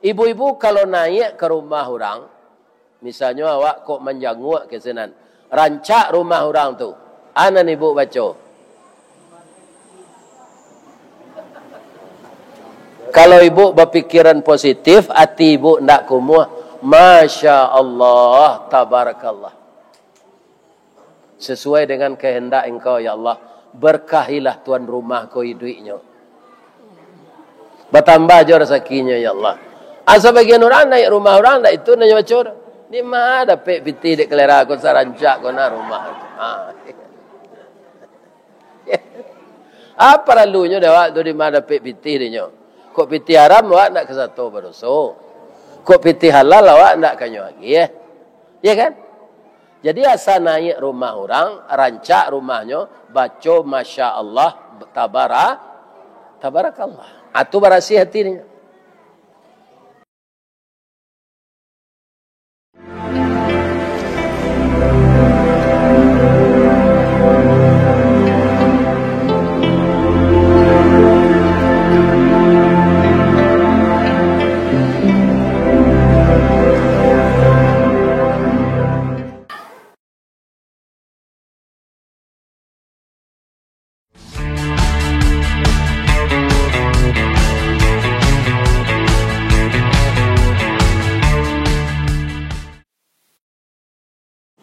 Ibu-ibu kalau naik ke rumah orang, misalnya awak kok menjanguk ke senan, rancak rumah orang tu. Anan ibu baca. Kalau ibu berpikiran positif, hati ibu ndak kumuh, Masya Allah, tabarakallah. Sesuai dengan kehendak engkau ya Allah, berkahilah tuan rumah kau duitnya. Bertambah je rezekinya ya Allah. Asa bagian orang naik rumah orang dak itu nanya macam ni mah ada pek piti dek kelera ko sarancak ko na rumah. Apa lalunya dah waktu di mana pek piti dia. Kok piti haram awak nak ke satu berdosa. Kok piti halal awak nak kanyo lagi ya. Ya kan? Jadi asal naik rumah orang, rancak rumahnya, baca Masya Allah, tabarakallah. Itu berasi hatinya.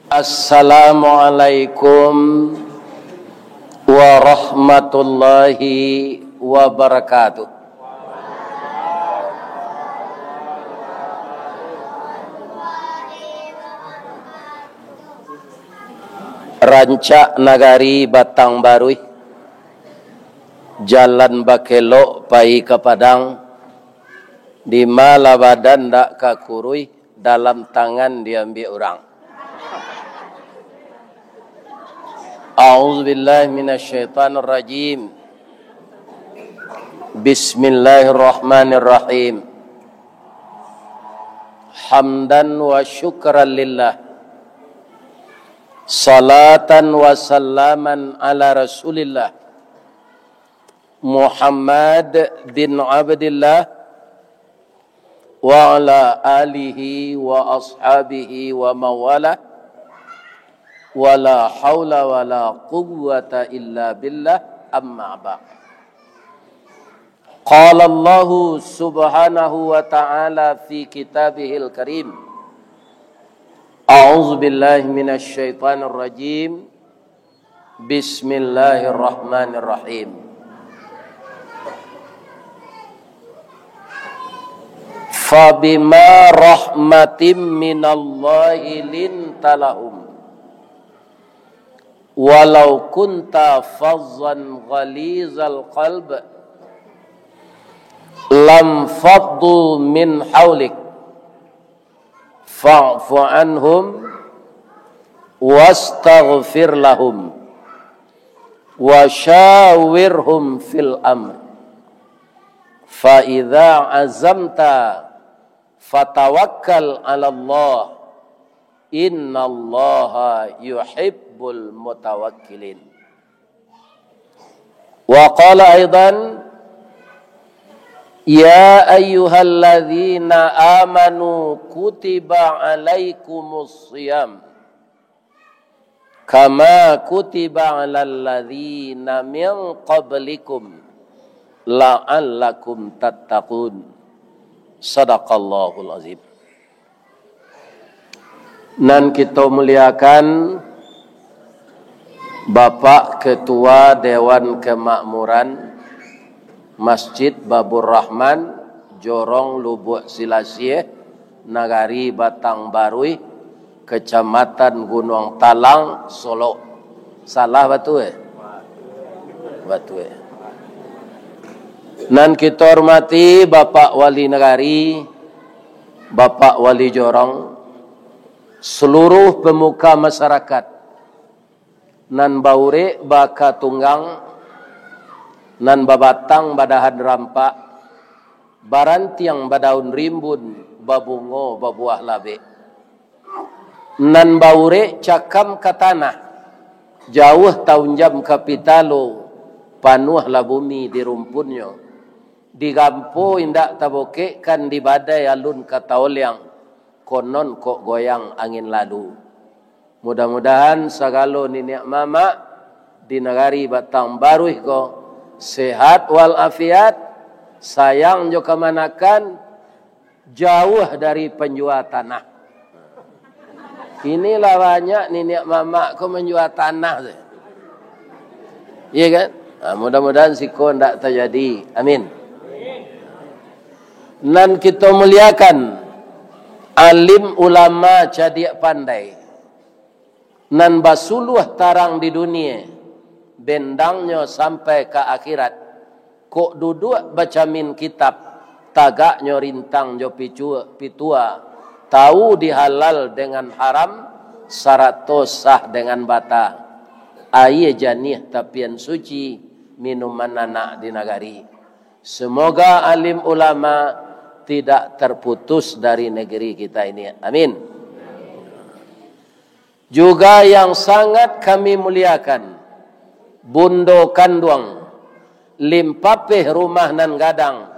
Assalamualaikum warahmatullahi wabarakatuh. Rancak nagari Batang Barui, jalan Bakelo pai ke Padang, di mala badan dak kakurui, dalam tangan diambil orang. A'udzu billahi minasyaitonir rajim. Bismillahirrahmanirrahim. Hamdan wa syukran lillah. Salatan wa salaman ala Rasulillah Muhammad bin Abdillah wa ala alihi wa ashabihi wa mawalah. Wala haula wala quwwata illa billah, amma ba'd. Qala Allah subhanahu wa ta'ala fi kitabihil karim, a'udzu billahi minasy syaithanir rajim, bismillahirrahmanirrahim. Fabima rahmatim minallahi lintalahum walau kunta fazzan ghalizal qalb lam faddu min hawlik fa'fu anhum wastaghfir lahum wa syawirhum fil amr fa idza azamta fatawakkal 'ala Allah innallaha yuhibbul mutawakkilin. Wa qala aidan ya ayyuhalladzina amanu kutiba alaikumus shiyam kama kutiba alal ladzina min qablikum la'allakum tattaqun. Sadaqallahul azim. Nan kita muliakan Bapak Ketua Dewan Kemakmuran Masjid Babur Rahman, Jorong Lubuk Silasie, Nagari Batang Barui, Kecamatan Gunung Talang, Solo. Salah batu Batu Nan kita hormati Bapak Wali Nagari, Bapak Wali Jorong, seluruh pemuka masyarakat, nan baure baka tunggang, nan babatang badahan rampak, barantiang badaun rimbun, babungo babuah labe, nan baure cakam katanah, jauh tahun jam kapitalo, panuh lah bumi di rumpunnya, Digampu indak taboke kan di badai alun kataoliang. Konon kok goyang angin lalu. Mudah-mudahan sagalo niniak mama di negari Batang Baru ko sehat walafiat, sayang jo kemanakan, jauh dari penjual tanah. Inilah banyak niniak mama ko menjual tanah. Iya kan? Nah, mudah-mudahan siko ndak terjadi. Amin. Nan kita muliakan alim ulama cadiak pandai. Nan basuluh tarang di dunia, bendangnya sampai ke akhirat. Kok duduk baca min kitab, tagaknya rintang jo pitua, tahu dihalal dengan haram, sarato sah dengan bata. Aye janih tapian suci, minuman anak di nagari. Semoga alim ulama tidak terputus dari negeri kita ini. Amin. Juga yang sangat kami muliakan, Bundo Kanduang, Limpapeh rumah nan gadang,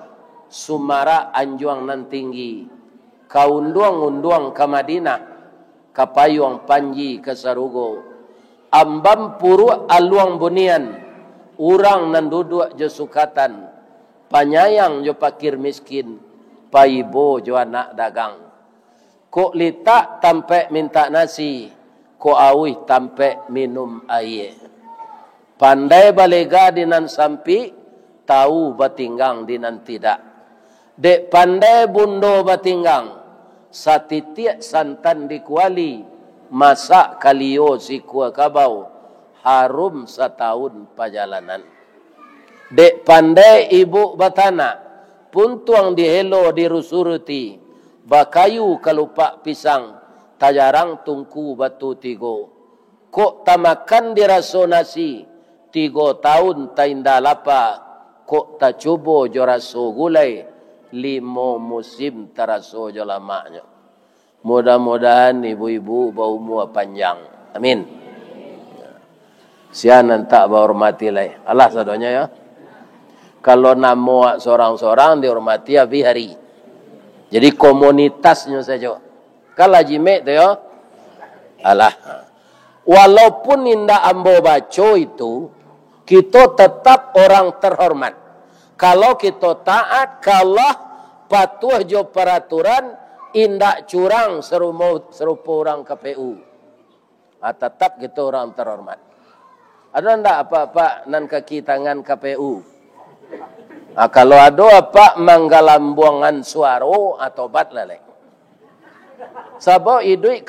Sumara anjuang nan tinggi, Kaunduang-unduang ke Madinah, Kapayuang panji ke Sarugo, Ambam puru aluang bunian, Urang nan duduk jo sukatan, Panyayang jo pakir miskin, Paibo jo anak dagang. Kok litak tampe minta nasi, kok awih tampe minum air. Pandai balega dinan sampi, tahu batinggang dinan tidak. Dek pandai bundo batinggang, satitiak santan dikuali, masak kalio si kuah kabau, harum setahun perjalanan. Dek pandai ibu batana, puntuang dihelo dirusuruti, bakayu kalupak pisang, tajarang tungku batu tigo. Kok tamakan diraso nasi, 3 tahun tainda lapa, kok tak coba joraso gulai, 5 musim teraso jo lamaknya. Mudah-mudahan ibu-ibu berumur panjang. Amin. Sianan tak berhormati lai. Allah sadonya ya. Kalau nama seorang-seorang dihormati habis hari. Jadi komunitasnya saja. Kalau jimek tu ya. Allah. Walaupun indah ambo baca itu, kita tetap orang terhormat. Kalau kita taat, kalau patuh jo peraturan, indak curang serupa orang KPU. Tetap kita orang terhormat. Ada ndak apa-apa nan kaki tangan KPU? Kalau ada apa manggalambuangan suaro atau bat lalai. Sabab idui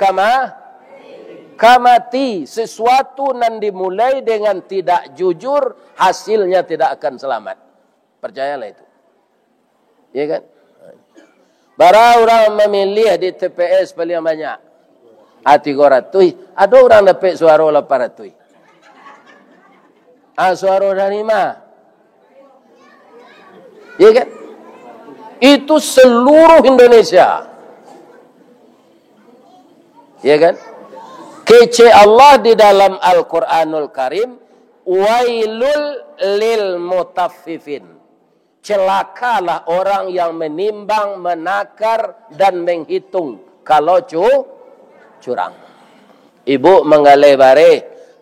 kamati sesuatu nan dimulai dengan tidak jujur, hasilnya tidak akan selamat. Percayalah itu. Ya kan? Bara orang memilih di TPS paling banyak. 300. Ada orang dapat suara 800. Suara dari mana? Ya kan? Itu seluruh Indonesia. Ya kan? Kece Allah di dalam Al-Quranul Karim, wailul lil mutaffifin. Celakalah orang yang menimbang, menakar dan menghitung kalau curang. Ibu menggalai bare,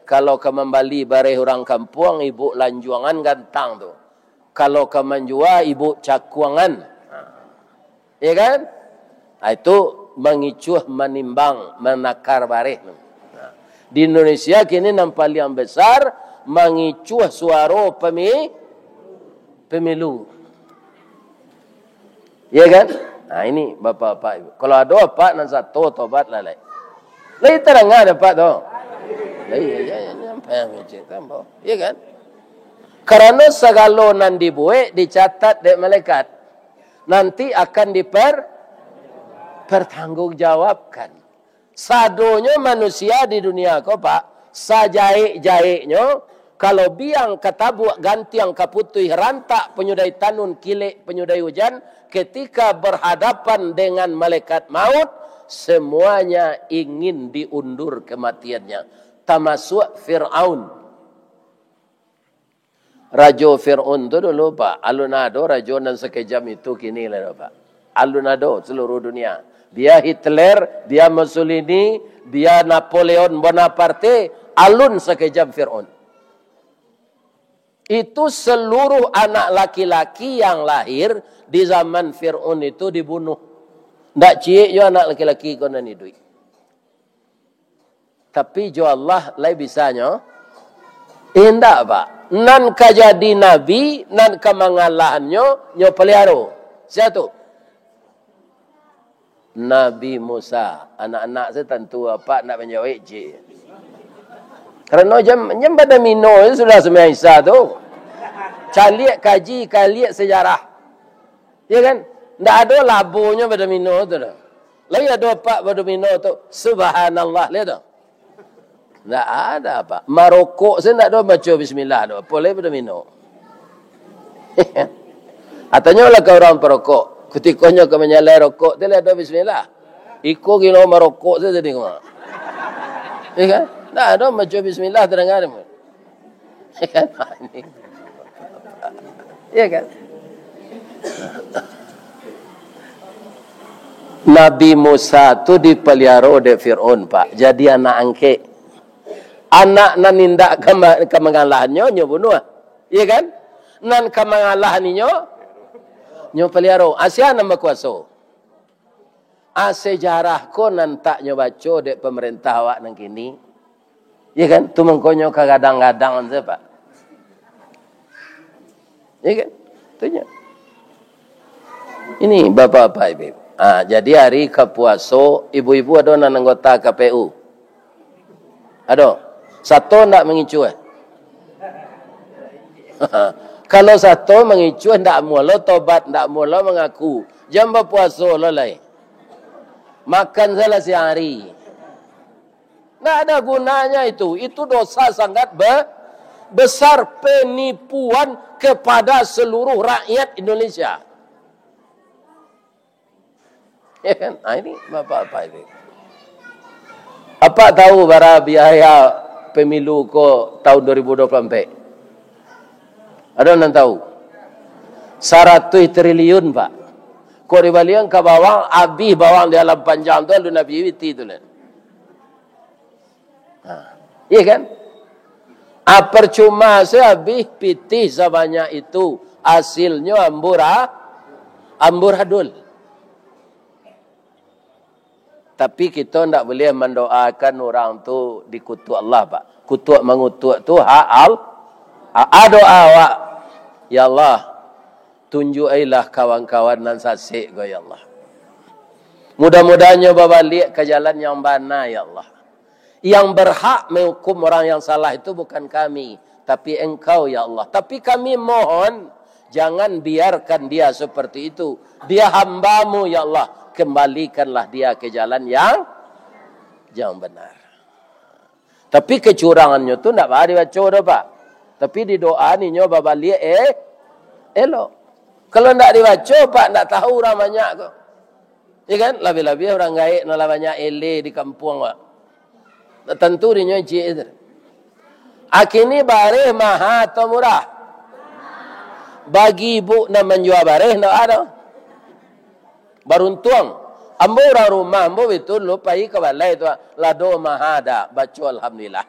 kalau ke membali bare orang kampung, ibu lanjuangan gantang tu. Kalau ke menjual, ibu cakuangan. Ya kan? Itu mengicuh, menimbang, menakar bare. Di Indonesia kini nampak yang besar mengicuh suara pemilu. Ya kan? Nah ini bapak-bapak ibu. Kalau ada apa nan satu tobat lalai. Lai terang ada pak tu. Lai ya nyampai macam tambah. Ya kan? Karena segala nan dibuat dicatat di malaikat. Nanti akan pertanggungjawabkan. Sadonya manusia di dunia kau pak, sajaik-jaiknya, kalau biang katabuk ganti yang kaputui rantak penyudai tanun kilek penyudai hujan, ketika berhadapan dengan malaikat maut, semuanya ingin diundur kematiannya. Termasuk Fir'aun. Raja Fir'aun tu dulu Pak, alun-ado raja dan sekejam itu kini lah Pak. Alun-ado seluruh dunia. Dia Hitler, dia Mussolini, dia Napoleon Bonaparte, alun sekejam Fir'aun. Itu seluruh anak laki-laki yang lahir di zaman Fir'aun itu dibunuh. Ndak ciek jo anak laki-laki kau nan duit. Tapi jo Allah lai bisanya. Ndak Pak. Nan ka jadi nabi, nan ka mangalahannya nyo peliharo. Siapa tu? Nabi Musa. Anak-anak saya tentu apa nak menjawab je. Kerana jam pada mino sudah semai Isa tu. Caliak kaji, kaliak sejarah. Ya kan? Ndak ada labunya pada mino tu dah. Lagi ada apa pada mino tu? Subhanallah, lihat tu. Ndak ada apa. Marokok saya ndak ada baca bismillah tu. Boleh pada mino. Atanya lah ke orang perokok. Ketikanya ke menyalai rokok, dia ada bismillah. Iko gino marokok saya jadi kemana. Ya kan? Ndak ada baca bismillah terdengar. Ya kan? Ini. Ya kan? Nabi Musa tu dipelihara oleh Fir'aun Pak. Jadi anak angke. Anak nan nindak kemangalahannya nyo bunuh. Iya kan? Nan kemangalahannya nyo pelihara. Asia nama kuasa. Sejarah ko nan tak nyo baca dek pemerintah awak nang kini. Iya kan? Tu mengkonyo kadang-kadang se Pak. Iya kan? Tunya. Ini bapak-bapak ibu. Jadi hari kepuaso, ibu-ibu ada nan anggota KPU. Ada. Satu ndak mengicu. Kalau satu mengicu ndak mula tobat, ndak mula mengaku. Jam berpuasa lelai. Makan salah sehari. Nggak ada gunanya itu. Itu dosa sangat besar, penipuan kepada seluruh rakyat Indonesia. Ya kan? Ini bapak-bapak ini. Apa tahu bara biaya pemilu ko tahun 2024? Ada yang tahu? 100 triliun Pak. Ko dibalian ke bawang, habis bawang di alam panjang tu, lu Nabi Witi tu lah. Iya kan? Percuma saya habis pitih sebanyak itu. Hasilnya amburadul. Tapi kita tidak boleh mendoakan orang tu dikutuk Allah Pak. Kutuk mengutuk tu hak doa awak. Ya Allah, tunjukilah kawan-kawan nan sasik go ya Allah. Mudah-mudahnya balik ke jalan yang benar ya Allah. Yang berhak menghukum orang yang salah itu bukan kami, tapi Engkau ya Allah. Tapi kami mohon jangan biarkan dia seperti itu. Dia hamba-Mu ya Allah. Kembalikanlah dia ke jalan yang benar. Tapi kecurangannya tu tidak boleh dibaca dah Pak. Tapi di doa ni nyoba balik elok. Kalau tidak dibaca Pak tidak tahu orang banyak kok. Ya kan? Lebih-lebih orang gaib nak banyak ele di kampung Pak. Tentu dia nyoba cik itu. Akini bareh mahal atau murah? Bagi ibu nak menjual bareh nak ada. Beruntung. Ambo orang rumah, ambo betul lupa ke balai tu. Lado mahada, baca alhamdulillah.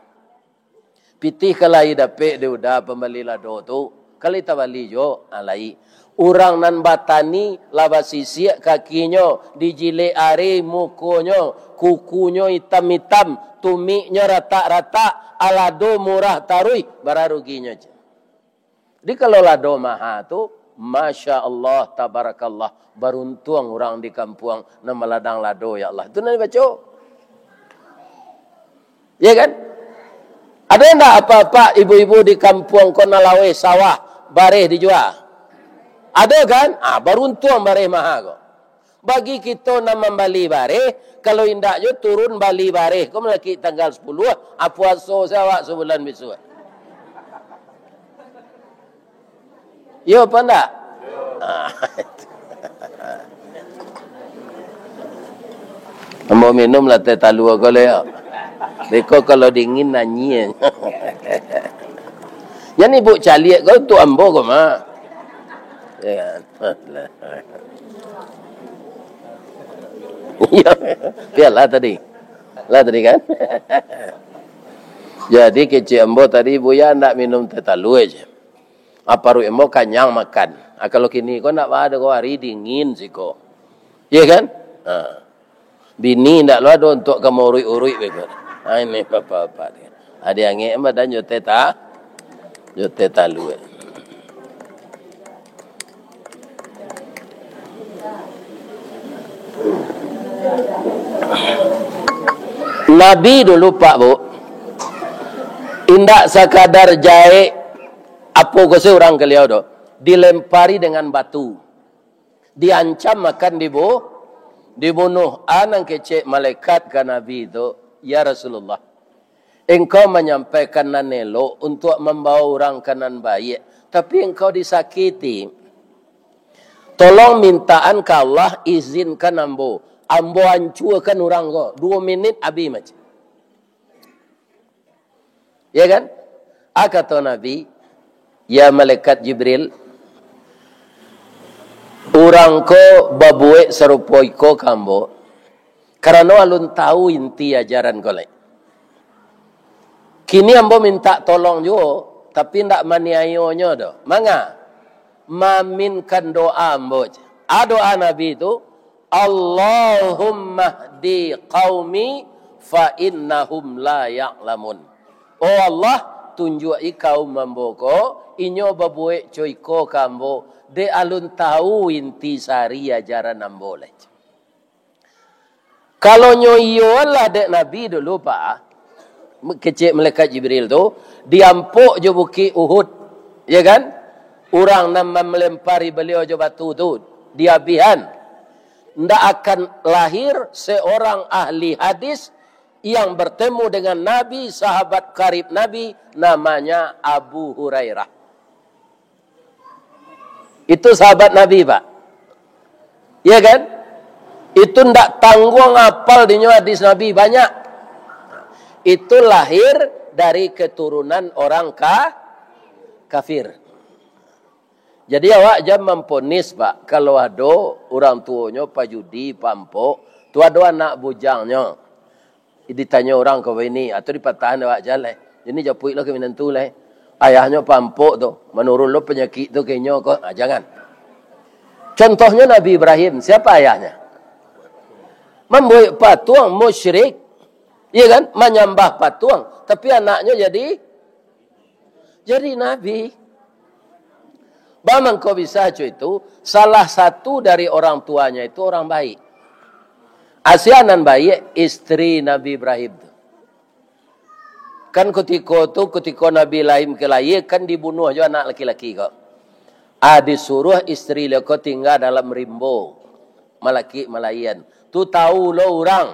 Pitih kalai dapet dia udah pembeli lado tu. Kali tak bali jo, alai. Orang nan batani, laba sisiak kakinya, dijilek are mukonya, kukunya hitam-hitam, tumiknya rata-rata, alado murah tarui, bararuginya. Jadi kalau lado mahal tu, Masya Allah, tabarakallah. Beruntung orang di kampung nama ladang lado ya Allah. Itu nanti baca. Ya kan? Ada enggak apa-apa ibu-ibu di kampung Konalawe sawah bareh dijual? Ada kan? Beruntung bareh mahal kok. Bagi kita nak membeli bareh, kalau indak je turun bali bareh. Kau melaki tanggal 10, puasa saya sebulan besok. Ya apa enggak? Mau minum lah teh talua kalau ya. Beko kalau dingin nyanyi. Yang ni buk caliak kau tu ambo kau mah. Ya kan? Biarlah tadi. Lah tadi kan. Jadi kecik ambo tadi buya nak minum teh talu aja. Apa ru ambo kenyang makan. Kalau kini kau nak ada kau hari dingin sih kau. Iya kan? Bini ndak lo ada untuk kamu urui-urui begitu. Ini apa-apa dia. Ada yang ngem dan jote talu. Nabi dulu Pak Bu, indak sekadar jahe apa kose orang keliau do, dilempari dengan batu, diancam akan dibunuh. Anang kecek malaikat ke Nabi itu, ya Rasulullah, engkau menyampaikan nanelo untuk membawa orang kanan baik, tapi engkau disakiti. Tolong mintaan ke Allah izinkan ambo hancurkan orang kau 2 minit abi macam. Ya kan? Kata Nabi, ya malaikat Jibril, orang ko babuek serupoi ko kambo, karena alun tahu inti ajaran ko lai. Kini ambo minta tolong jo, tapi ndak maniayonyo do. Manga maminkan doa ambo. Doa Nabi itu, Allahumma di qaumi fa innahum la ya'lamun. Oh Allah, tunjuki kaum mamboko, inyo babuek coiko kambo, de alun tahu inti sari ajaran amboleh. Kalau nyoyo lah dek Nabi dulu Pak, kecik malaikat Jibril tu, diampuk je bukit Uhud, ya kan? Orang nama melempari beliau je batu tu, diabihan. Ndak akan lahir seorang ahli hadis yang bertemu dengan Nabi, sahabat karib Nabi, namanya Abu Hurairah. Itu sahabat Nabi Pak. Ya kan? Itu ndak tanggung apal di hadis Nabi banyak. Itu lahir dari keturunan orang kafir. Jadi awak jam memponis Pak, kalau ada orang tuanya pajudi, pampok, tu ada anak bujangnya. Ditanya orang kau ini atau dipatahan awak jalan. Ini japuik lo ke minantu lah. Ayahnya pampok tu, menurut lo penyakit tu kayaknya kau jangan. Contohnya Nabi Ibrahim, siapa ayahnya? Membuat patung musyrik. Iya kan? Menyembah patung, tapi anaknya jadi nabi. Bagaimana kau bisa itu? Salah satu dari orang tuanya itu orang baik. Asianan baik istri Nabi Ibrahim. Kan ketika Nabi Ibrahim kelahir kan dibunuh aja anak laki-laki kok. Disuruh istri dia kau tinggal dalam rimbo. Malaki malayan. Tu tahu lo orang.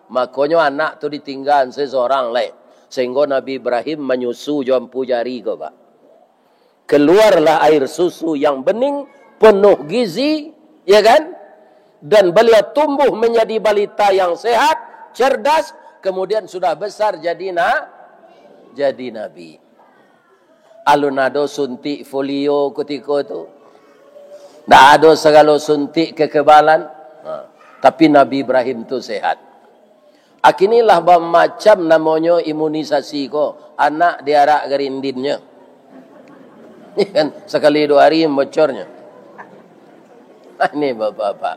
Makanya anak tu ditinggal seseorang lain. Sehingga Nabi Ibrahim menyusu jampu jari kau Pak. Keluarlah air susu yang bening, penuh gizi, ya kan? Dan beliau tumbuh menjadi balita yang sehat, cerdas, kemudian sudah besar jadi nabi. Alunado suntik folio ketika itu. Tak ada segala suntik kekebalan. Tapi Nabi Ibrahim itu sehat. Akinilah macam namanya imunisasi ko. Anak diarak gerindinnya. Kan sekali 2 hari bocornya. Ini bapak-bapak.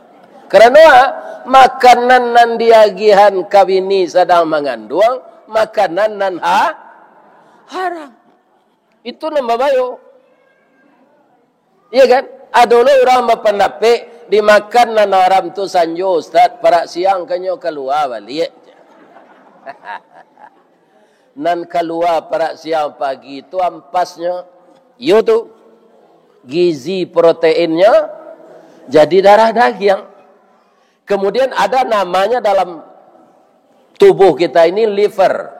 Karena makanan nan diagihan kawini sedang mengandung, makanan nan haram. Itu nama bayo. Iya kan? Adolo orang berpendapat dimakan nan haram tu sanjo Ustaz, para siang kanyo keluar balik. Nan keluar para siang pagi itu ampasnya. Yo tu gizi proteinnya jadi darah daging. Kemudian ada namanya dalam tubuh kita ini liver.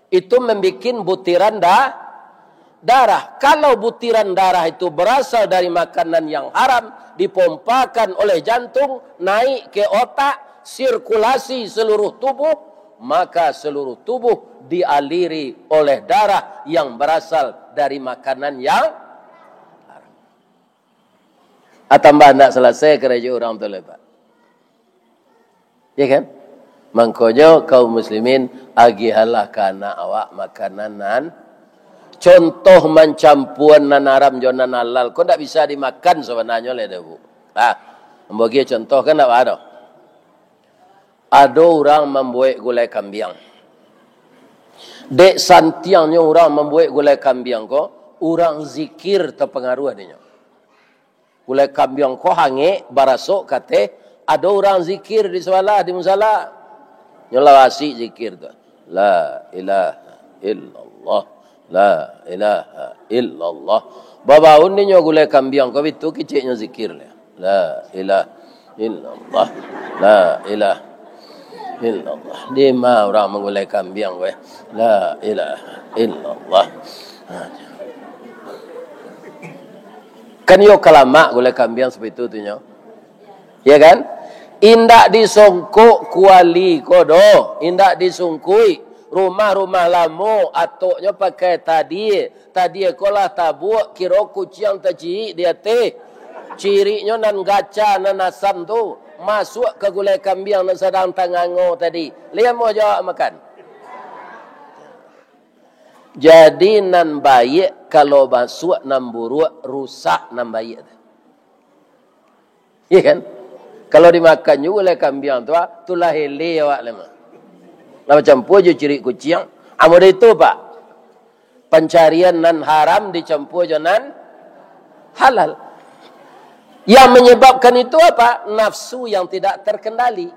Itu membuat butiran darah. Kalau butiran darah itu berasal dari makanan yang haram, dipompakan oleh jantung, naik ke otak, sirkulasi seluruh tubuh, maka seluruh tubuh dialiri oleh darah yang berasal dari makanan yang haram. Atambah nak selesai kerja orang tu lepas. Ya kan? Makanya kaum muslimin agihalah kana awak makanan nan contoh mencampuan nan haram jo nan halal. Kau tak bisa dimakan sebenarnya le bu. Bagi contoh kan tak ada. Ada orang membuat gulai kambing. Dek santiangnya orang membuat gulai kambing ko, orang zikir terpengaruh adanya. Gulai kambing ko hangi barasok kate, ada orang zikir di sebelah di musala. Nyolawasi zikir tu. La ilaha illallah. La ilaha illallah. Babaun ni gulai kambing ko itu keciknya zikir le. La ilaha illallah. La ilaha illallah. Di mana orang menggulai kambing we? La ilaha illallah. Kan yo kalamak gulai kambing seperti itu tu nyo. Ya kan? Indak disongkok kuali kodo, indak disungkui rumah-rumah lamo atoknya pakai tadi kolah tabuk kira kucing taci dia teh cirinya nan gaca nan asam tu masuk ke gulai kambing nan sedang tangango tadi lihat mau jawab makan. Jadi nan baik kalau masuk nan buruk rusak nan baik. Iya kan? Kalau dimakan juga oleh kambing tu, itulah hele awak lama. Nama campur je ciri kucing. Amor itu pak, pencarian nan haram dicampur je nan halal. Yang menyebabkan itu apa? Nafsu yang tidak terkendali.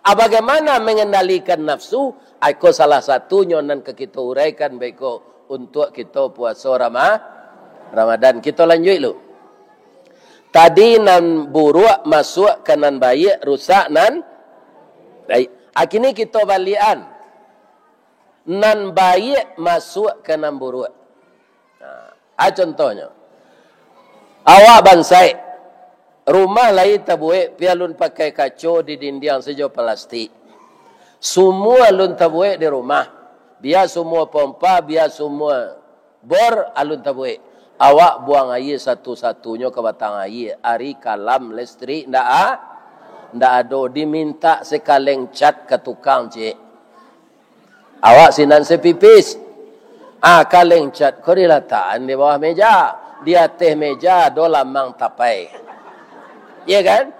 Bagaimana mengendalikan nafsu? Aku salah satunya nan kita uraikan baiko untuk kita puasa Ramadan. Kita lanjut dulu. Tadi nan buruk masuk ke nan baik, rusak nan baik. Kini kita balian. Nan baik masuk ke nan buruk. Contohnya. Awak bansai. Rumah lain tabuik, pialun pakai kaco di dinding sejauh plastik. Semua alun tabuik di rumah. Biar semua pompa, biar semua bor alun tabuik. Awak buang air satu-satunya ke batang air. Ari kalam listrik ndak ada. Diminta sekaleng cat ke tukang cik. Awak sinan sepipis. Kaleng cat kau diletakkan di bawah meja. Di atas meja do lamang tapai. Ya kan?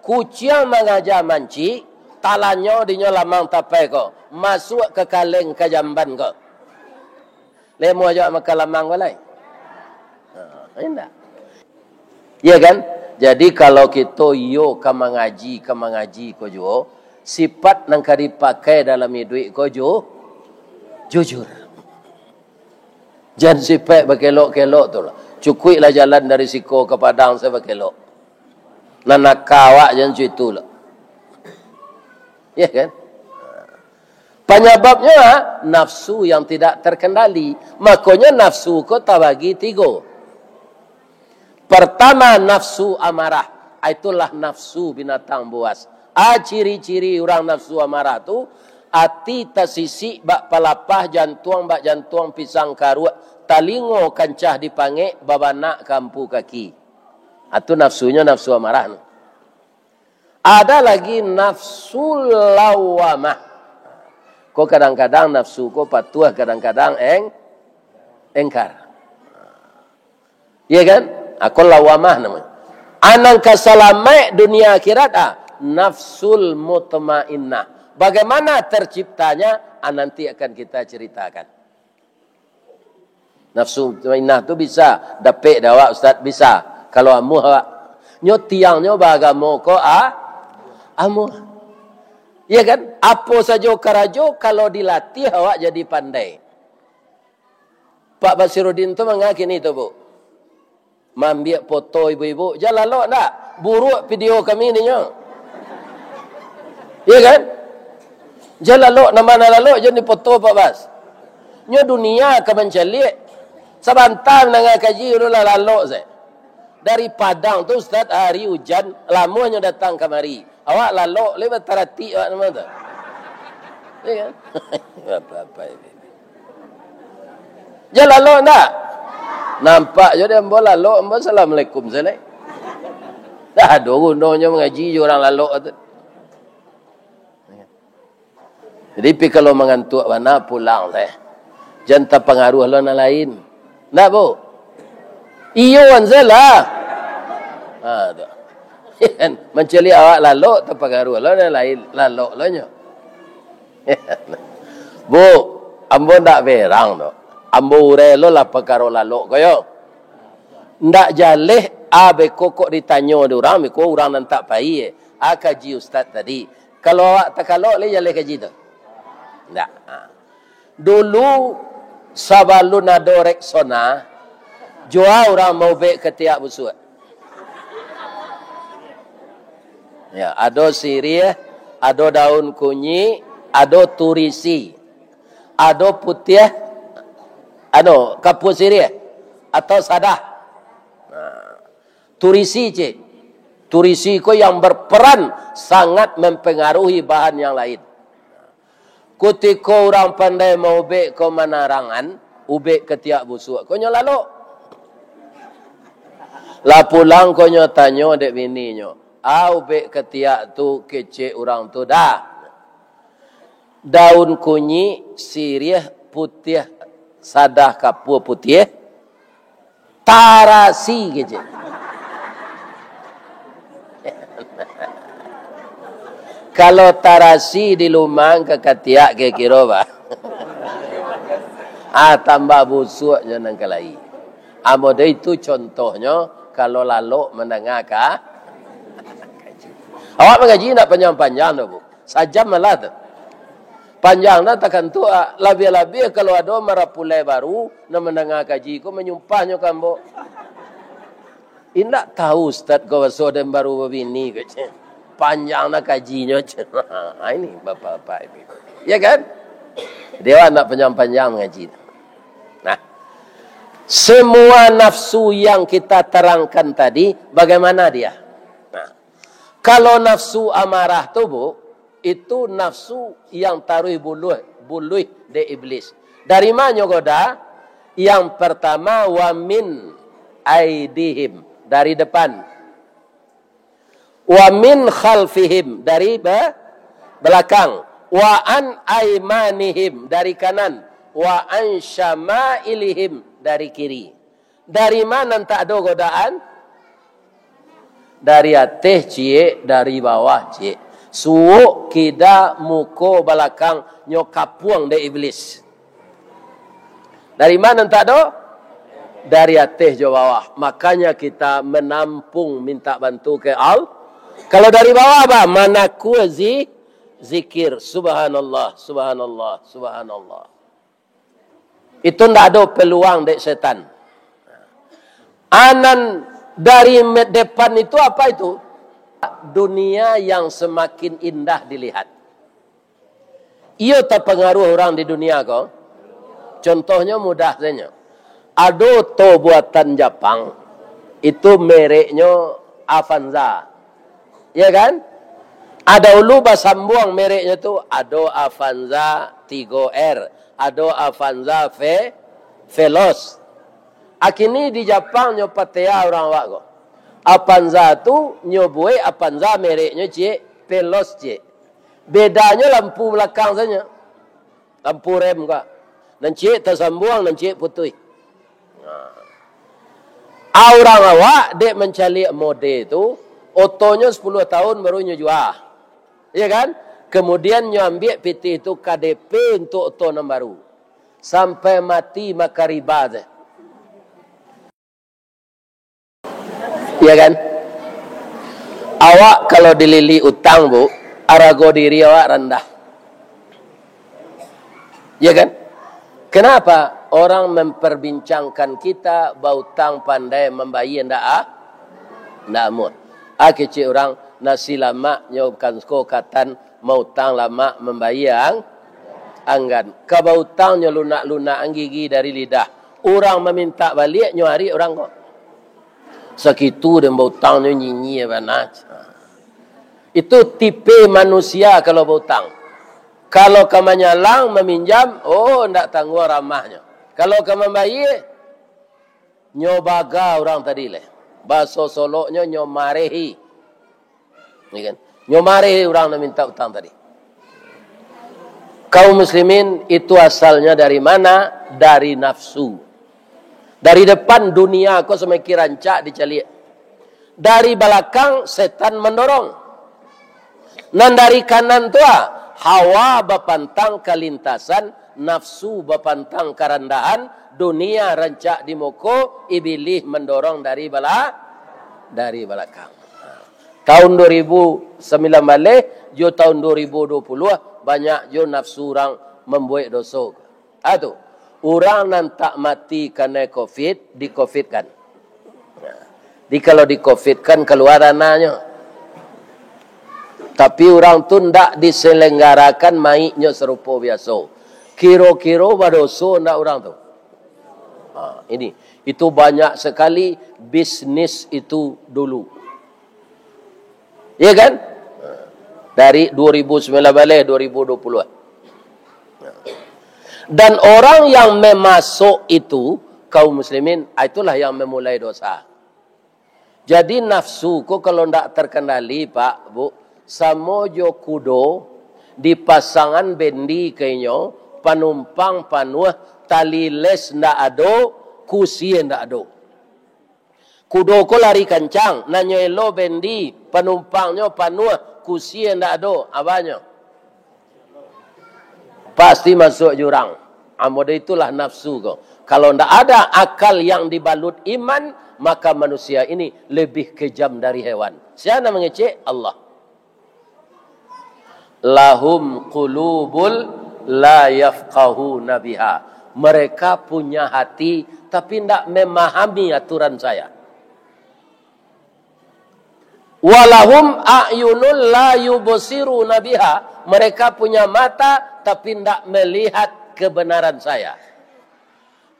Kucing mengajar manci, talanyo dinyo lamang tapai kau. Masuk ke kaleng ke jamban kau. Lemo aja makan lamang kau lain. Enggak. Ya kan? Jadi kalau kita ka mengaji ko jo, sifat nang ka dipakai dalam hidup ko jo jujur. Jangan sifat berkelok-kelok tu lah. Cukuplah jalan dari Siko ke Padang saya berkelok. Nak kawak jangan itu lah. Ya kan? Penyebabnya nafsu yang tidak terkendali. Makanya nafsu ko tak bagi tiga. Pertama nafsu amarah. Itulah nafsu binatang buas. Ciri-ciri orang nafsu amarah tu ati tasisi bak palapah jantuang bak jantuang pisang karut talingo kancah dipangek babanak kampu kaki. Itu nafsunya nafsu amarah. Ada lagi nafsu lawamah. Kok kadang-kadang nafsu ko patuah, kadang-kadang engkar. Iya kan? Aku lawamah namanya. Anang kasalamai dunia akhirat nafsul mutmainnah. Bagaimana terciptanya? Nanti akan kita ceritakan. Nafsu mutmainnah tu bisa dapet dawa ustaz bisa. Kalau amu awak nyo tiangnya bagamo ko amu. Ya kan? Apa saja karajo kalau dilatih awak jadi pandai. Pak Basiruddin tu mengakini itu bu. Mambiak foto ibu-ibu. Jangan lalu tak. Buruk video kami ni nyo. Ya kan? Jangan lalu. Nama lalu. Jangan foto Pak Bas. Nyo dunia ke mencalik. Sebentar menengah kaji. Udah lalu saya. Dari Padang tu Ustaz hari hujan. Lamunya datang kemari. Awak lalu. Lepas terhati awak nama tu. Ya kan? Apa-apa ini. Dia lalu tak? Nampak je dia ambil lalu, ambil Assalamualaikum selai. Dah ada gunanya mengaji je orang lalu tu. Jadi kalau mengantuk mana pulang teh. Jangan terpengaruh lawan lain. Nak bu? Iyo anzalah. Tu. Menceli awak lalu terpengaruh lawan lain lalu lahnya. Bu, ambo ndak berang tu. Ambo relo lah perkara lalu koyo. Ndak jaleh abe kok ditanya orang, miko orang nan tak pai. Kaji ustaz tadi. Kalau awak tak kalau le jaleh kaji tu. Ndak. Dulu sabalun ada reksona, jua orang mau bek ketiak busuk. Ya, ada sirih, ada daun kunyi, ada turisi, ada putih, kapur sirih atau sadah. Turisi cik. Turisi ko yang berperan sangat mempengaruhi bahan yang lain. Ketika orang pandai mau ubek ke manarangan, ubek ketiak busuk. Konyo lalu. Lah pulang konyo tanya dek bininya. Ubek ketiak tu kecek orang tu dah. Daun kunyi, sirih, putih, sadah kapur putih. Tarasi kecek. Kalau tarasi di lumang ke ketiak ke kira bah. Tambah busuk je nang kelai. Amode itu contohnya kalau lalu mendengar ka. Awak mengaji nak panjang-panjang tu bu. Sajam malah tu. Panjang dah takkan tu labia-labia kalau ada marapulai baru nak mendengar kaji ko menyumpahnya kambo. Indak tahu ustaz kau wasod dan baru begini ke. Panjang nak kajinya. Ini bapak-bapak ini. Ya kan? Dia nak panjang-panjang mengaji. Nah. Semua nafsu yang kita terangkan tadi, bagaimana dia? Nah. Kalau nafsu amarah tu bu, itu nafsu yang taruh buluh de iblis. Dari mana goda? Yang pertama, wa min aidihim. Dari depan. Wa min khalfihim dari belakang, wa an aimanihim dari kanan, wa an syama'ilihim dari kiri. Dari mana tak ada godaan? Dari atas cie, dari bawah cie. Suuk kida muko belakang nyokapuang de iblis. Dari mana tak ada? Dari atas je bawah. Makanya kita menampung minta bantu ke Allah. Kalau dari bawah apa? Manaku zikir. Subhanallah, subhanallah, subhanallah. Itu tidak ada peluang dari setan. Anan dari depan itu apa itu? Dunia yang semakin indah dilihat. Ia terpengaruh orang di dunia kau. Contohnya mudah saja. Ada to buatan Jepang. Itu mereknya Avanza. Ya kan? Ada ulu basambung mereknya tu. Ada Avanza 3R. Ada Avanza Veloz. Akini di Jepang nyopatea orang wak ko. Avanza tu nyobue Avanza mereknya cik. Veloz cik. Bedanya lampu belakang saja. Lampu rem kak. Dan cik tersambung dan cik putih. Orang awak dek mencari mode tu. Otonya 10 tahun baru jual. Ya kan? Kemudian ambil PT itu KDP untuk oto yang baru. Sampai mati maka riba. Ya kan? Awak kalau dilili utang bu, arago diri awak rendah. Ya kan? Kenapa? Orang memperbincangkan kita, bautang pandai membayar ndak amut. Kecil orang nasi lama nyobkan katan mau tang lama membayang anggan. Kabautangnya lunak-lunak gigi dari lidah. Orang meminta balik nyari orang kok. Sekitu dan bautangnya nyinyi banat. Itu tipe manusia kalau bautang. Kalau kamu nyalang meminjam, oh ndak tangguh ramahnya. Kalau kamu bayi, nyobaga orang tadi leh. Bahasa Soloknya nyomarehi. Ini kan? Nyomarehi orang yang minta utang tadi. Kaum muslimin itu asalnya dari mana? Dari nafsu. Dari depan dunia kau semakin rancak dicaliak. Dari belakang setan mendorong. Dan dari kanan tua hawa bapantang kelintasan, nafsu bapantang kerendahan, dunia rancak di moko, iblis mendorong dari belakang. Tahun 2019 jo tahun 2020 banyak jo nafsu orang membuat dosa. Atau orang nan tak mati karena COVID di COVID kan. Di kalau di COVID kan keluar dananya. Tapi orang tu ndak diselenggarakan maiknya serupa biasa. Kiro-kiro berdosa ndak orang tu. Ini itu banyak sekali bisnis itu dulu. Ya kan? Dari 2019 2020. Dan orang yang memasuk itu kaum muslimin itulah yang memulai dosa. Jadi nafsu ko kalau ndak terkendali Pak, Bu, samojo kudo di pasangan bendi kenyo panumpang panuh tali les ndak ado kusi ndak ado. Kudo ko lari kencang nanyoelo bendi panumpangnya panuh kusi ndak ado abanya pasti masuk jurang. Amode itulah nafsu ko. Kalau ndak ada akal yang dibalut iman, maka manusia ini lebih kejam dari hewan. Siapa mengecek? Allah. Lahum qulubul la yafqahuna biha. Mereka punya hati tapi tidak memahami aturan saya. Walahum a'yunul la yubsiruna biha. Mereka punya mata tapi tidak melihat kebenaran saya.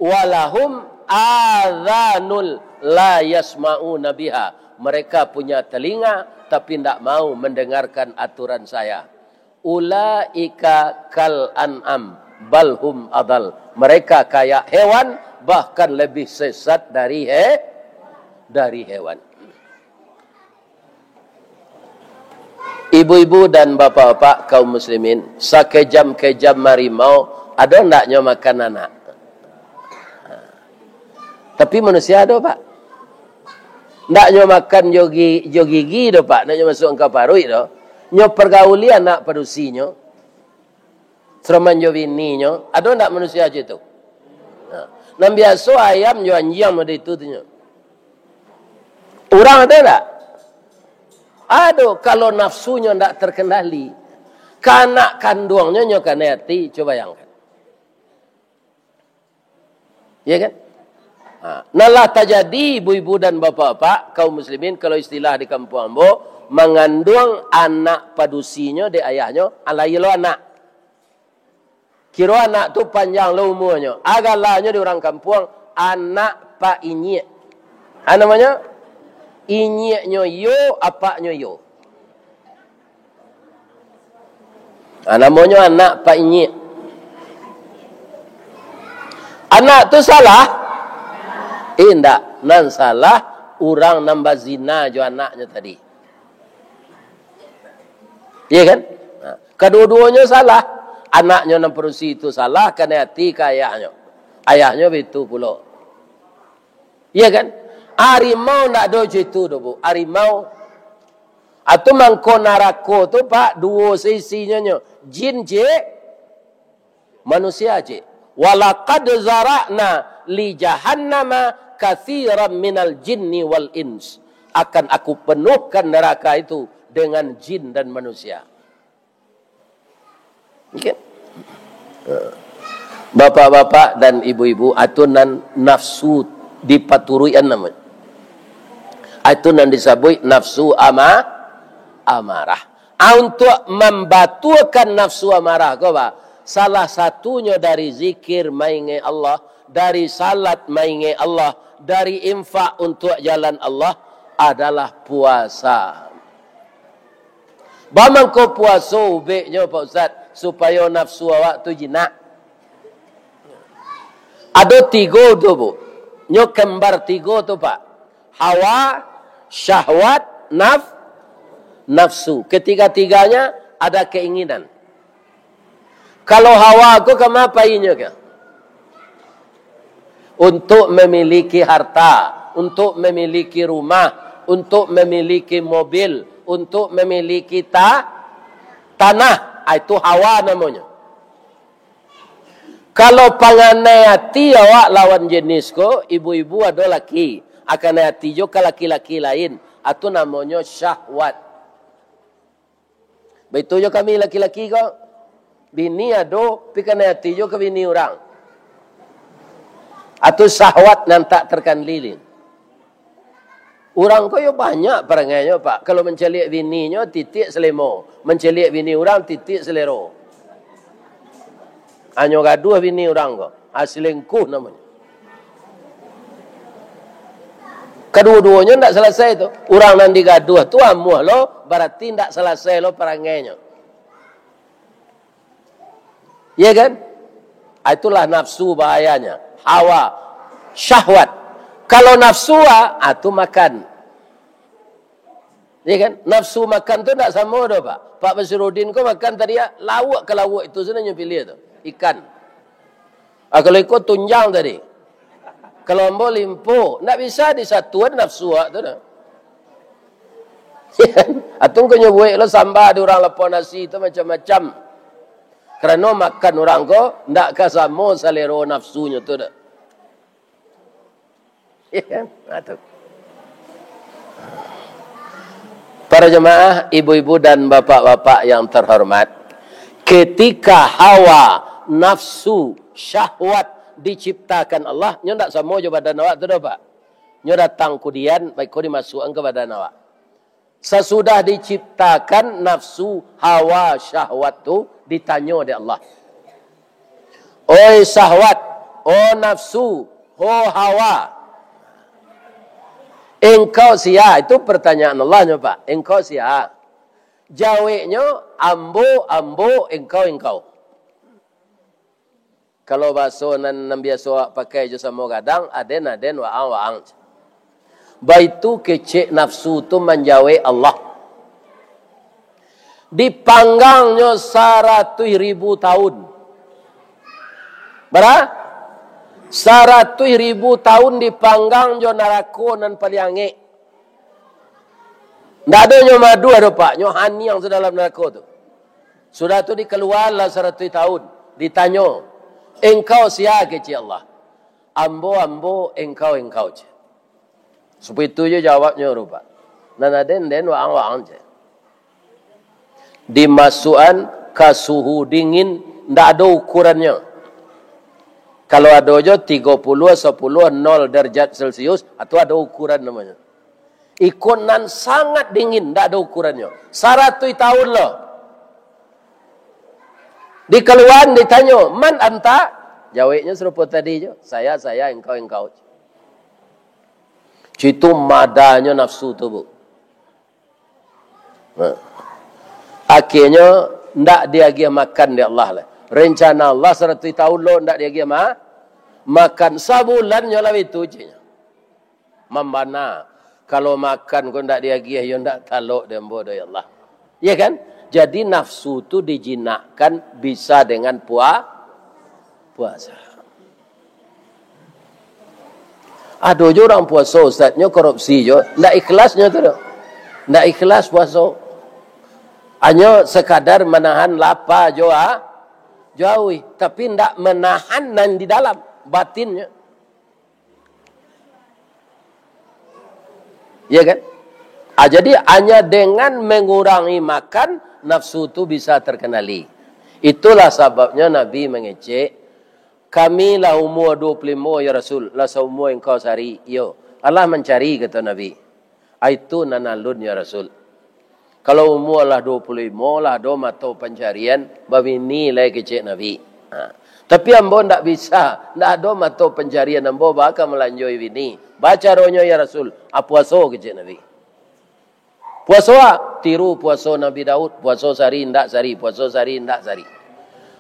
Walahum adhanul la yasma'una biha. Mereka punya telinga tapi tidak mau mendengarkan aturan saya. Ulaika kal an'am balhum adal. Mereka kayak hewan bahkan lebih sesat dari hewan. Ibu-ibu dan bapak-bapak kaum muslimin, sakejam-kejam marimau ada ndaknya makan anak. Tapi manusia ada Pak. Ndaknya makan gigi do Pak, ndaknya masuk ke parui do. Nyo pergauli anak padusinya. Seraman jo bininya, ada ndak manusia aja itu? Nah, biasa ayam jo anjing ada itu tuh. Orang ada ndak? Aduh, kalau nafsunya ndak terkendali, kanak kandungnya nyo kaneti, coba bayangkan. Ya kan? Nalah terjadi ibu-ibu dan bapak-bapak kaum muslimin kalau istilah di kampung ambo mengandung anak padusinya di ayahnya alaylo anak. Kira anak tu panjang lo umurnya. Agalanya di orang kampung anak pak inyek. Apa namanya? Inyeknya yo, apaknya yo. Namanya anak pak inyek. Anak tu salah? Indak, nan salah orang nambah zina jo anaknya tadi. Iya kan? Kedua-duanya salah. Anaknya nan perusi itu salah karena hati ke ayahnya. Ayahnya itu pula. Iya kan? Harimau ndak ada itu do Bu. Harimau atau mangko narako tu Pak dua sisinya nyo. Jin je manusia je. Walaqad zara'na li jahannama katsiran minal jinni wal ins. Akan aku penuhkan neraka itu dengan jin dan manusia. Okay. Bapak-bapak dan ibu-ibu, atunan nafsu dipaturuian namanya. Atunan disebut nafsu amarah. Untuk membatukan nafsu amarah, salah satunya dari zikir mainge Allah, dari salat mainge Allah, dari infak untuk jalan Allah adalah puasa. Bamang ko puasa ubeknya Pak Ustaz, supaya nafsu awak tu jinak. Ada 3 tu bu. Nyo kembar 3 tu pak. Hawa, syahwat, nafsu. Ketiga-tiganya ada keinginan. Kalau hawa aku kenapa ini ke? Untuk memiliki harta, untuk memiliki rumah, untuk memiliki mobil, untuk memiliki tanah. Itu hawa namanya. Kalau panganai hati awak lawan jenis ko, ibu-ibu ada laki. Akan hati juga laki-laki lain. Itu namanya syahwat. Betul juga kami laki-laki ko. Bini ada, pikan hati juga ke bini orang. Atau syahwat yang tak terkandilin. Orang kau banyak perangainya pak. Kalau mencelik bininya titik selemo. Mencelik bini orang titik selero. Hanya gaduh bini orang kau. Selingkuh namanya. Kedua-duanya tidak selesai tu. Orang yang digaduh tu amuh lo. Berarti tidak selesai lo perangainya. Ya kan? Itulah nafsu bahayanya. Hawa, syahwat. Kalau nafsu itu makan. Ya kan? Nafsu makan tu tak sama dah pak. Pak Basirudin kau makan tadi lawak ke lawak itu sebenarnya pilih tu. Ikan. Kalau ikut tunjang tadi. Kalau ambo limpo, tak bisa disatuan nafsu tu dah. Ya kan? Atung kau nyobuik lo sambal di orang lapor nasi tu macam-macam. Kerana makan orang ko ndak kasamo selera nafsunya tu dah. Ya kan? Itu. Para jemaah, ibu-ibu dan bapak-bapak yang terhormat, ketika hawa, nafsu, syahwat diciptakan Allah, nyo ndak sama jo badan awak tu dah pak. Nyo datang kemudian baik ko dimasukkan ke badan awak. Sesudah diciptakan nafsu, hawa, syahwat tu ditanya oleh Allah. Oi syahwat, oh nafsu, oh hawa. Engkau sia, itu pertanyaan Allah nya Pak. Engkau sia. Jawabnya ambo, engkau. Kalau bahasa nan biasa pakai je sama kadang aden waang. Baitu kecek nafsu tu menjawab Allah. Dipanggangnya 100.000 tahun. Berapa? 100.000 tahun dipanggang jo neraka nan paliange. Ndak ada nyo madu ada pak, nyo hani yang sedalam neraka tu. Sudah tu dikeluarlah 100 tahun, ditanya, engkau sia kecil Allah. Ambo, engkau je. Supaya itu je jawabnya rupa. Nana den waang je. Dimasukkan ke suhu dingin, ndak ada ukurannya. Kalau ada aja 30, 10, 0 derajat Celcius, atau ada ukuran namanya. Ikonan sangat dingin, tidak ada ukurannya. 100 tahun loh. Dikeluaran ditanya, man anta? Jawabnya serupa tadi je. Saya, engkau. Itu madanya nafsu tu bu. Akhirnya, tidak dia makan di Allah lah. Rencana Allah 100 tahun lo ndak dia makan sabulan nyola itu je. Membana kalau makan ko ndak dia yo ndak talok dembo do Allah. Ya kan? Jadi nafsu tu dijinakkan bisa dengan puasa. Ada je orang puasa ustaznya korupsi je, ndak ikhlasnya tu. Ndak ikhlas puasa. Hanya sekadar menahan lapar jo jauhi, tapi tidak menahan nan di dalam batinnya. Ya kan? Jadi hanya dengan mengurangi makan, nafsu itu bisa terkenali. Itulah sebabnya Nabi mengecek, kami lah umur 25 ya Rasul, lah seumur engkau cari. Yo, Allah mencari kata Nabi. Itu nanalun ya Rasul. Kalau umur lah 25 lah do matau pencarian babi nilai kecek Nabi. Tapi ambo ndak bisa, ndak ada matau pencarian ambo bakal melanjoi bini. Baca rohnya ya Rasul, puasa kecek Nabi. Puasa tiru puasa Nabi Daud, puasa sari ndak sari, puasa sari ndak sari.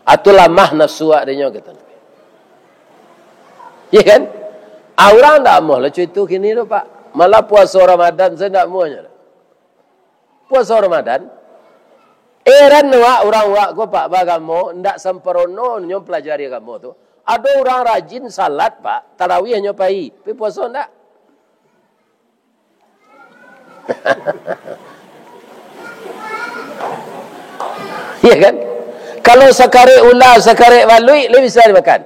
Atau lamah nafsu adanya kata Nabi. Ya kan? Orang tak mau lah itu kini tu Pak. Malah puasa Ramadan saya tak maunya. Puasa Ramadan. Eran orang wak ko Pak bagamo ndak sempurna nyo pelajari agama tu. Ada orang rajin salat Pak, tarawih nyo pai, tapi puasa ndak. Iya kan? Kalau sekare ular, sekare balui, le bisa dimakan.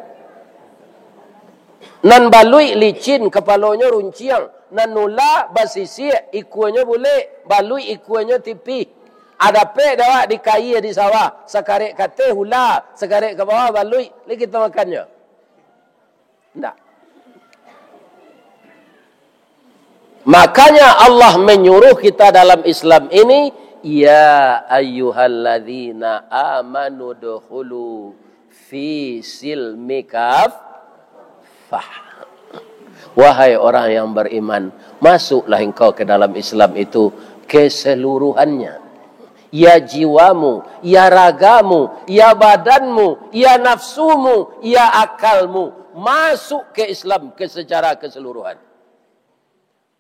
Nan balui licin, kepalanya runciang. Nan ular basisi, ikuannya boleh. Balui ikuannya tipis. Ada pe dah di kai di sawah. Sekare kate ular, sekare ke bawah balui, le kita makannya. Enggak. Makanya Allah menyuruh kita dalam Islam ini, ya ayyuhalladzina amanu dukhulu fi silmi kafah. Wahai orang yang beriman, masuklah engkau ke dalam Islam itu keseluruhannya. Ya jiwamu, ya ragamu, ya badanmu, ya nafsumu, ya akalmu. Masuk ke Islam secara keseluruhan.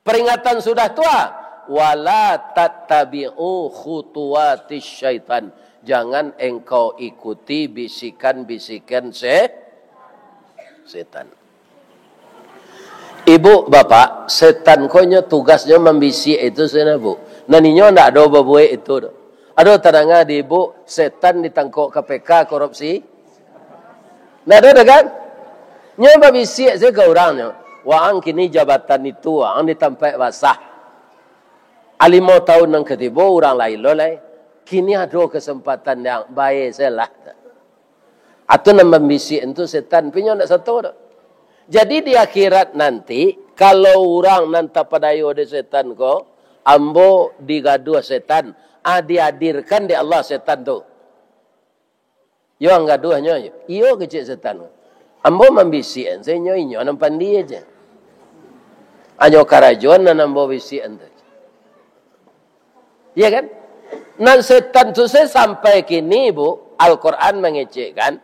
Peringatan sudah tua. Wala tattabi'u khutuwatis syaitan. Jangan engkau ikuti bisikan-bisikan setan. Ibu, bapak, setan konya tugasnya membisik itu sana bu. Naninya ndak ada babuai itu. Ada tadanga di ibu, setan ditangkap KPK korupsi. Ndak ada kan? Nyoba bisik saya ke orangnya. Wah, kini jabatan itu, ang ditampak basah. 5 tahun yang ketiba orang lain lolai. Kini ada kesempatan yang baik saya lah. Atau nama bisik itu setan punya nak satu. Jadi di akhirat nanti kalau orang nanti padayo de setan ko, ambo digaduh setan, dihadirkan di Allah setan tu. Yo ang gaduhnya, iyo kecil setan. Ambo membisik, saya nyoinyo nampan dia aja. Anyo karajuan nan ambo bisik ente. Ya kan? Nan setan tu saya sampai kini bu, Al-Quran mengecekkan,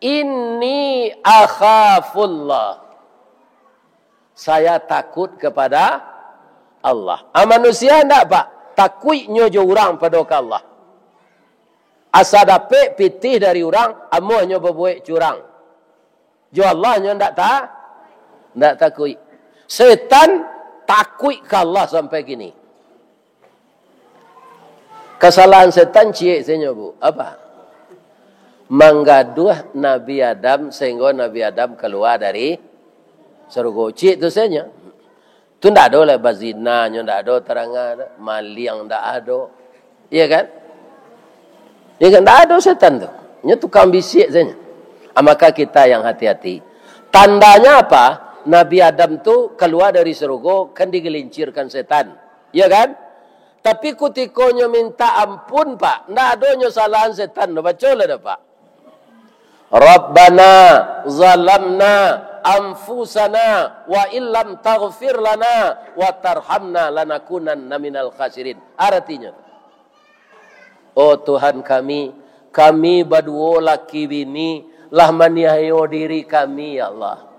inni akhafullah. Saya takut kepada Allah. Manusia enggak Pak? Takutnya je orang pada Allah. Asa dapat pitih dari orang, amuhnya berbuat curang. Jo Allah nya enggak takut. Setan takut ke Allah sampai kini. Kesalahan setan cik saya bu. Apa? Menggaduh Nabi Adam sehingga Nabi Adam keluar dari surga. Cik tu saja. Tu ndak ada lah bazina, ndak ada terangan, maliang ndak ada. Iya kan? Iya kan ndak ada setan tu. Nya tukang bisik saja. Maka kita yang hati-hati. Tandanya apa? Nabi Adam tu keluar dari surga kan digelincirkan setan. Iya kan? Tapi kutikonya minta ampun Pak. Ndak adanya salahan setan. Baca lah dah Pak. Rabbana zalamna anfusana wa illam taghfir lana wa tarhamna lanakunanna minal khasirin. Artinya, oh Tuhan kami berdua laki bini lah maniayo diri kami ya Allah.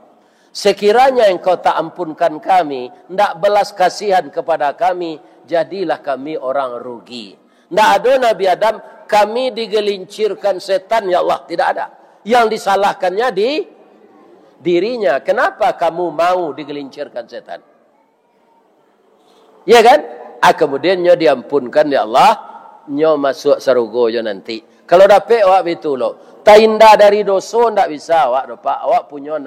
Sekiranya engkau tak ampunkan kami, ndak belas kasihan kepada kami, jadilah kami orang rugi. Ndak ada Nabi Adam, kami digelincirkan setan ya Allah, tidak ada. Yang disalahkannya di dirinya. Kenapa kamu mau digelincirkan setan? Ya kan? Kemudian nyo diampunkan ya Allah, nyo masuk surga nanti. Kalau dapat awak betul lo, tainda dari dosa ndak bisa awak dapat. Awak punya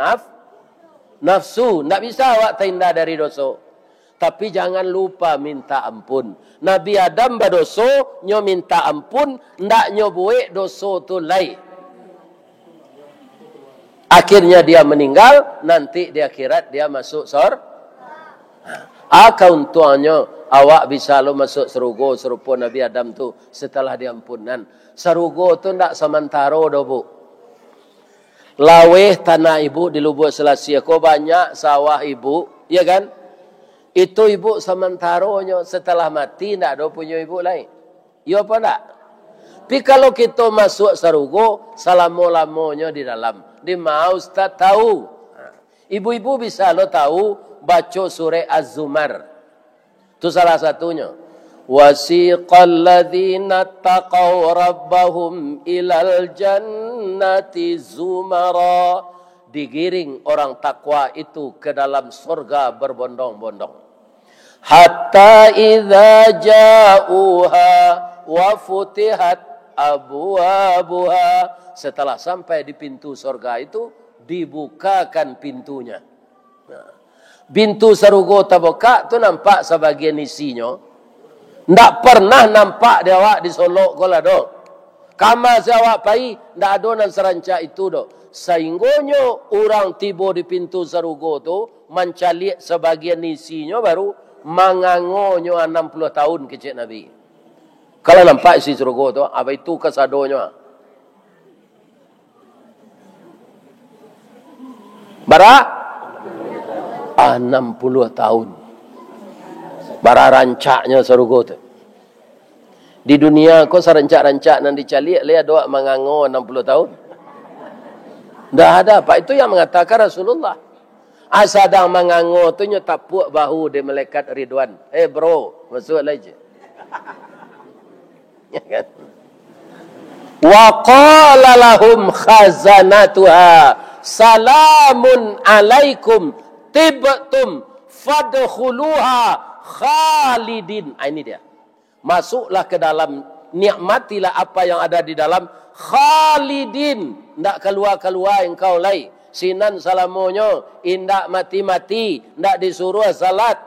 nafsu, ndak bisa awak tainda dari dosa. Tapi jangan lupa minta ampun. Nabi Adam berdosa, nyo minta ampun, ndak nyo buat dosa tu lain. Akhirnya dia meninggal, nanti di akhirat dia masuk Akauntuannya awak bisa lo masuk surga serupa Nabi Adam tu setelah diampunan. Surga tu ndak sementara dah bu. Laweh tanah ibu di Lubuk Selassie ko banyak sawah ibu, ya kan? Itu ibu sementaranya setelah mati ndak ada punya ibu lain. Ya apa ndak? Tapi kalau kita masuk sarugo, selama-lamanya di dalam. Dia mau Ustaz tahu. Ibu-ibu bisa lo tahu baca surah Az-Zumar. Itu salah satunya. Wasiqal ladzina taqaw rabbahum ilal jannati zumara. Digiring orang takwa itu ke dalam surga berbondong-bondong. Hatta idza ja'uha wa futihat abwabuha. Setelah sampai di pintu surga itu, dibukakan pintunya. Pintu sarugo tabuka tu nampak sebagian isinya. Ndak pernah nampak dia awak di Solo kola do. Kama awak pai ndak ada nan seranca itu do. Sainggonyo orang tiba di pintu sarugo tu mencalik sebagian isinya baru mangangonyo 60 tahun kecil Nabi. Kalau nampak isi sarugo tu apa itu kesadonya. Bara 60 tahun. Bara rancaknya sarugo tu. Di dunia kau serancak-rancak nan dicalik lihat doa mangango 60 tahun. Dah ada apa itu yang mengatakan Rasulullah. Asadang mangango tu nyo tapuk bahu de malaikat Ridwan. Bro, masuk lagi. Ya kan? Wa qala lahum khazanatuha salamun alaikum tibtum fadkhuluha khalidin. Ini dia. Masuklah ke dalam, nikmatilah apa yang ada di dalam khalidin. Ndak keluar-keluar engkau lai. Sinan salamonyo indak mati-mati, ndak disuruh salat,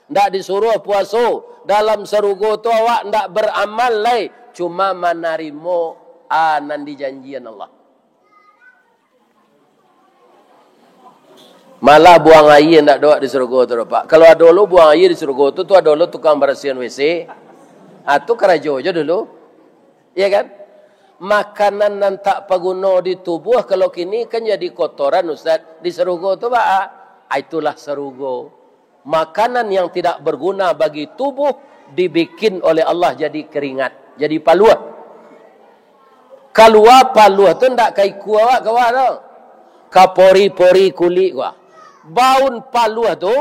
ndak disuruh puasa. Dalam serugo tu awak ndak beramal lai, cuma menarimo anan dijanjian Allah. Malah buang air ndak doa di surga tu Pak. Kalau ada dulu buang air di surga tu ada dulu tukang bersihan WC. Atau kerajo aja dulu. Iya kan? Makanan nan tak paguna di tubuh kalau kini kan jadi kotoran Ustaz. Di surga tu Pak. Itulah surga. Makanan yang tidak berguna bagi tubuh dibikin oleh Allah jadi keringat, jadi paluah. Keluar paluah tu ndak kai kuah kawah tau. Kapori-pori kulit gua. Baun paluah tu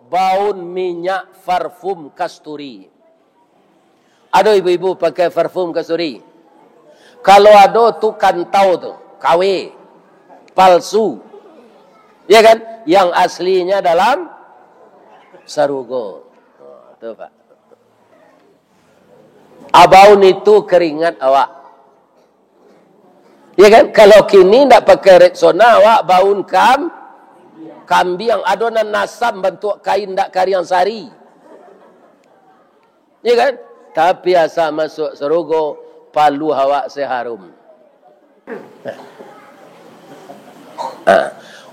baun minyak parfum kasturi. Ada ibu-ibu pakai parfum kasturi. Kalau ada tu kantau tu, KW, palsu. Ya kan? Yang aslinya dalam sarugo. Tu Pak. Abaun itu keringat awak. Ya kan? Kalau kini ndak pakai Rexona awak baun kambing adonan nasam bentuk kain ndak kariang sari. Ya kan? Tapi asal masuk serugo palu awak seharum.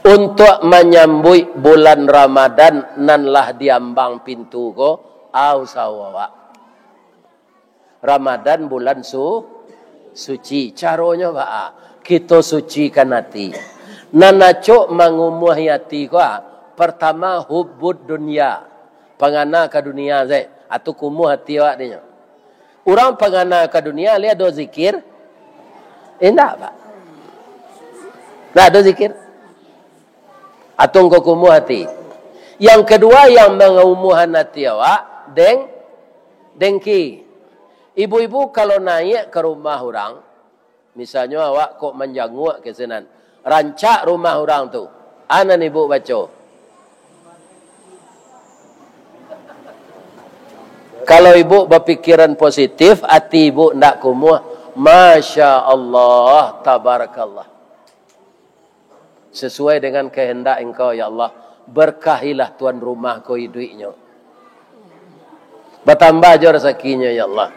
Untuk menyambut bulan Ramadan nanlah diambang pintu ko au sawawak. Ramadan bulan suci. Caranya Pak, kita sucikan hati. Nanacok mengumuh hati ko pertama hubbud dunia. Pengana ke dunia zai atau kumuh hati awak dia. Orang pengana ke dunia lihat do zikir. Enggak Pak. Nah do zikir. Atau engkau kumuh hati. Yang kedua yang mengumuhan hati awak dengki. Ibu-ibu kalau naik ke rumah orang, misalnya awak kok menjanguk ke senan, rancak rumah orang tu. Anan ibu baca. Kalau ibu berpikiran positif, hati ibu ndak kumuh, Masya Allah, tabarakallah. Sesuai dengan kehendak engkau ya Allah, berkahilah tuan rumah kau duitnya. Bertambah je rezekinya ya Allah.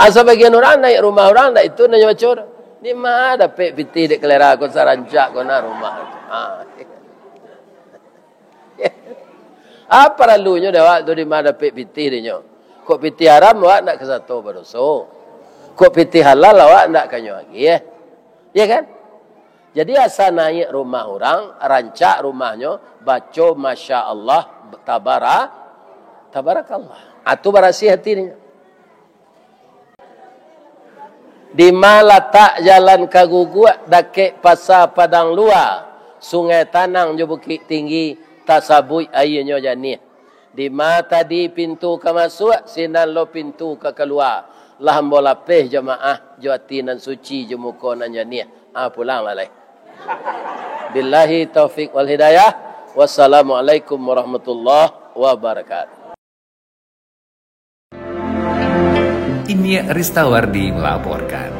Asal bagian orang naik rumah orang tak itu nanya macam ni mah dapat piti dek kelera kau sarancak kau na rumah. Apa lalunya dah waktu di mana dapat piti dia. Kok piti haram awak nak ke satu berdosa. Kok piti halal awak nak kanyo lagi ya. Ya kan? Jadi asal naik rumah orang, rancak rumahnya, baca Masya Allah, tabarakallah. Itu berasi hati dia. Di mana tak jalan kagugua dakek pasar padang luar. Sungai Tanang jo bukit tinggi tasabui airnya jani. Di mana tadi pintu ke masuk sinan lo pintu ke keluar. Lah bola peh jemaah jo atinan suci jo muka nan jani. Pulang lah lai. Billahi taufik wal hidayah. Wassalamualaikum warahmatullahi wabarakatuh. Ini Ristawardi melaporkan.